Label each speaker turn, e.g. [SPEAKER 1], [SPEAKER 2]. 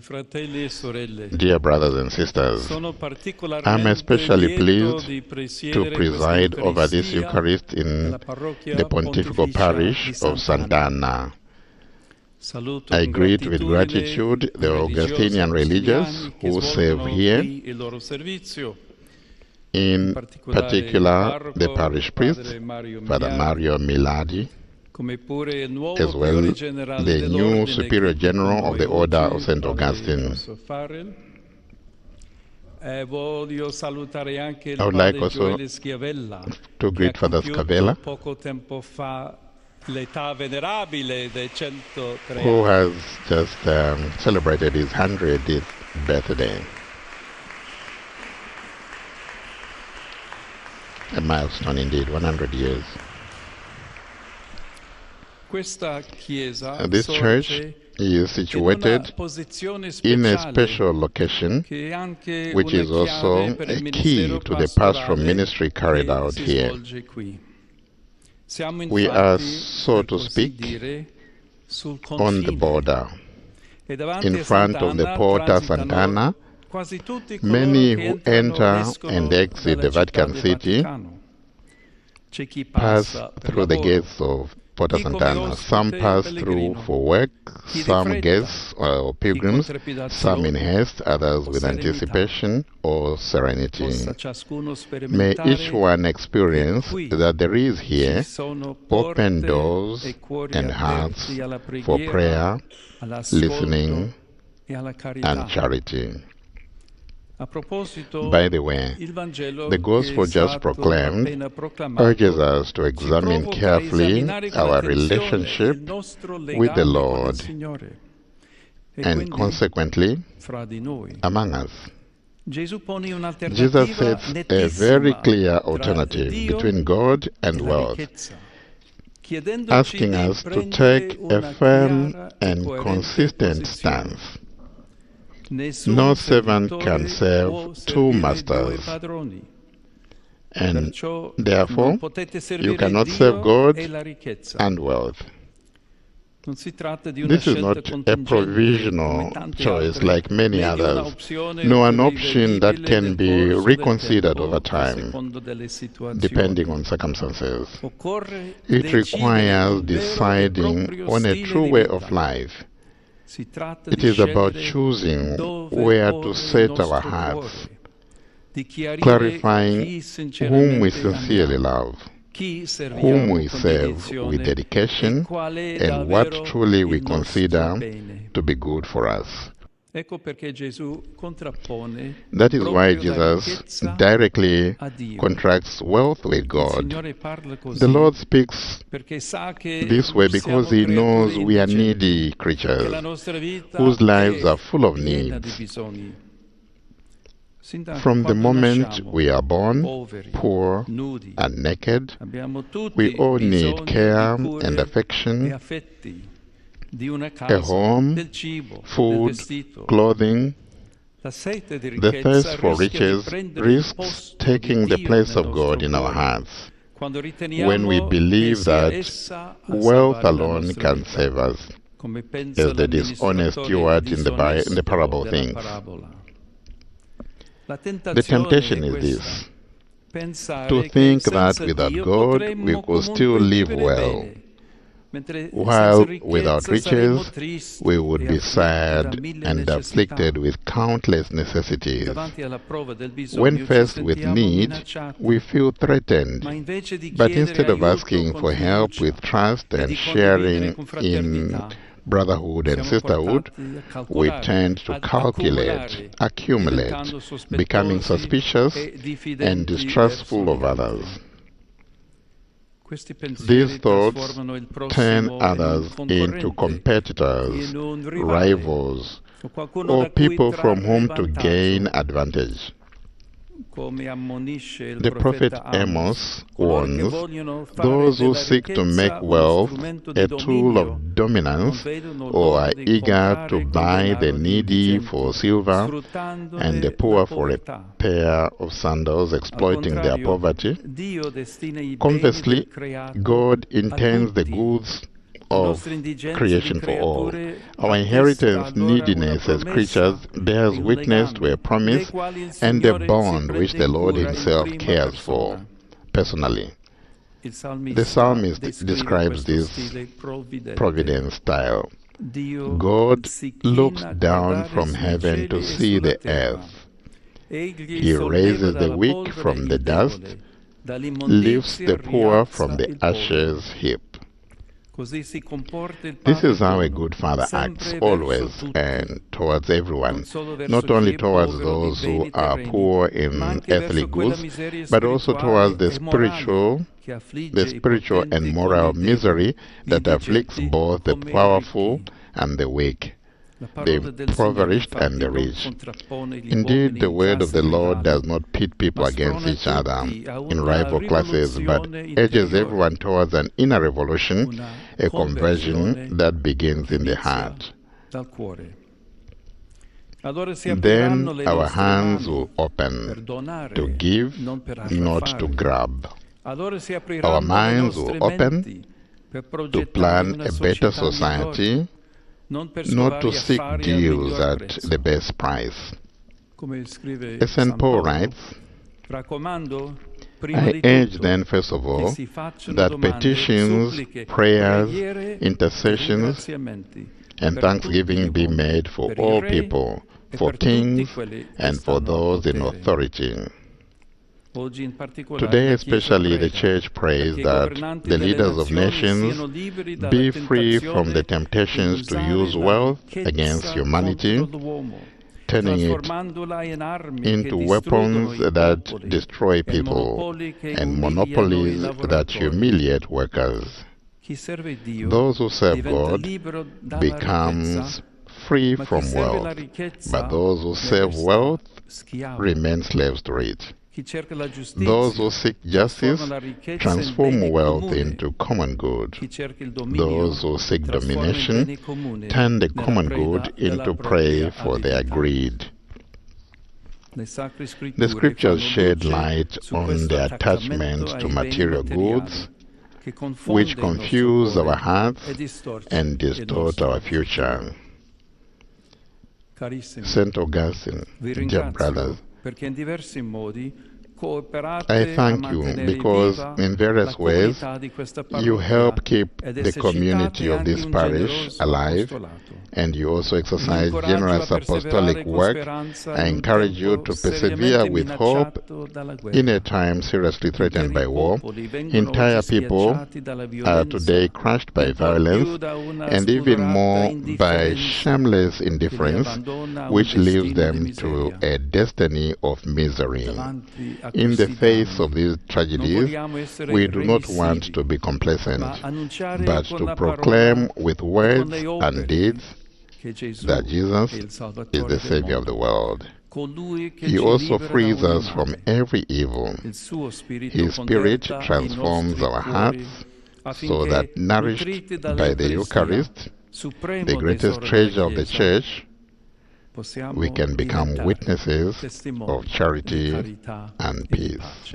[SPEAKER 1] Dear brothers and sisters, I'm especially pleased to preside over this Eucharist in the Pontifical Parish of St. Anna. I greet with gratitude the Augustinian religious who serve here, in particular the parish priest, Father Mario Miladi, as well the new Superior General of the Order of St. Augustine. I would like also to greet Father Scavella, who has just celebrated his 100th birthday. A milestone indeed, 100 years. This church is situated in a special location, which is also a key to the pastoral ministry carried out here. We are, so to speak, on the border. In front of the Porta Sant'Anna, many who enter and exit the Vatican City pass through the gates of Porta Sant'Anna. Some pass through for work, some guests or pilgrims, some in haste, others with anticipation or serenity. May each one experience that there is here open doors and hearts for prayer, listening, and charity. By the way, the Gospel just proclaimed urges us to examine carefully our relationship with the Lord and consequently among us. Jesus sets a very clear alternative between God and wealth, asking us to take a firm and consistent stance. No servant can serve two masters, and therefore you cannot serve God and wealth. This is not a provisional choice like many others, nor an option that can be reconsidered over time, depending on circumstances. It requires deciding on a true way of life. It is about choosing where to set our hearts, clarifying whom we sincerely love, whom we serve with dedication, and what truly we consider to be good for us. That is why Jesus directly contracts wealth with God. The Lord speaks this way because He knows we are needy creatures whose lives are full of needs. From the moment we are born, poor and naked, we all need care and affection, a home, food, clothing. The thirst for riches risks taking the place of God in our hearts when we believe that wealth alone can save us, as the dishonest steward in the parable thinks. The temptation is this, to think that without God we could still live well, while without riches we would be sad and afflicted with countless necessities. When faced with need, we feel threatened, but instead of asking for help with trust and sharing in brotherhood and sisterhood, we tend to calculate, accumulate, becoming suspicious and distrustful of others. These thoughts turn others into competitors, rivals, or people from whom to gain advantage. The prophet Amos warns those who seek to make wealth a tool of dominance or are eager to buy the needy for silver and the poor for a pair of sandals, exploiting their poverty. Conversely, God intends the goods of creation for all. Our inheritance neediness as creatures bears witness to a promise and a bond which the Lord himself cares for personally. The psalmist describes this providence style. God looks down from heaven to see the earth. He raises the weak from the dust, lifts the poor from the ashes heap. This is how a good father acts always and towards everyone, not only towards those who are poor in earthly goods, but also towards the spiritual and moral misery that afflicts both the powerful and the weak, the impoverished and the rich. Indeed, the word of the Lord does not pit people against each other in rival classes, but urges everyone towards an inner revolution, a conversion that begins in the heart. Then our hands will open to give, not to grab. Our minds will open to plan a better society, not to seek deals at the best price. As St. Paul writes, I urge then, first of all, that petitions, prayers, intercessions, and thanksgiving be made for all people, for kings, and for those in authority. Today especially the Church prays that the leaders of nations be free from the temptations to use wealth against humanity, turning it into weapons that destroy people and monopolies that humiliate workers. Those who serve God becomes free from wealth, but those who serve wealth remain slaves to it. Those who seek justice transform wealth into common good. Those who seek domination turn the common good into prey for their greed. The scriptures shed light on the attachment to material goods, which confuse our hearts and distort our future. St. Augustine, dear brothers, I thank you because in various ways you help keep the community of this parish alive, and you also exercise generous apostolic work. I encourage you to persevere with hope in a time seriously threatened by war. Entire people are today crushed by violence and even more by shameless indifference, which leaves them to a destiny of misery. In the face of these tragedies, we do not want to be complacent, but to proclaim with words and deeds that Jesus is the Savior of the world. He also frees us from every evil. His Spirit transforms our hearts so that, nourished by the Eucharist, the greatest treasure of the Church, we can become witnesses of charity and peace.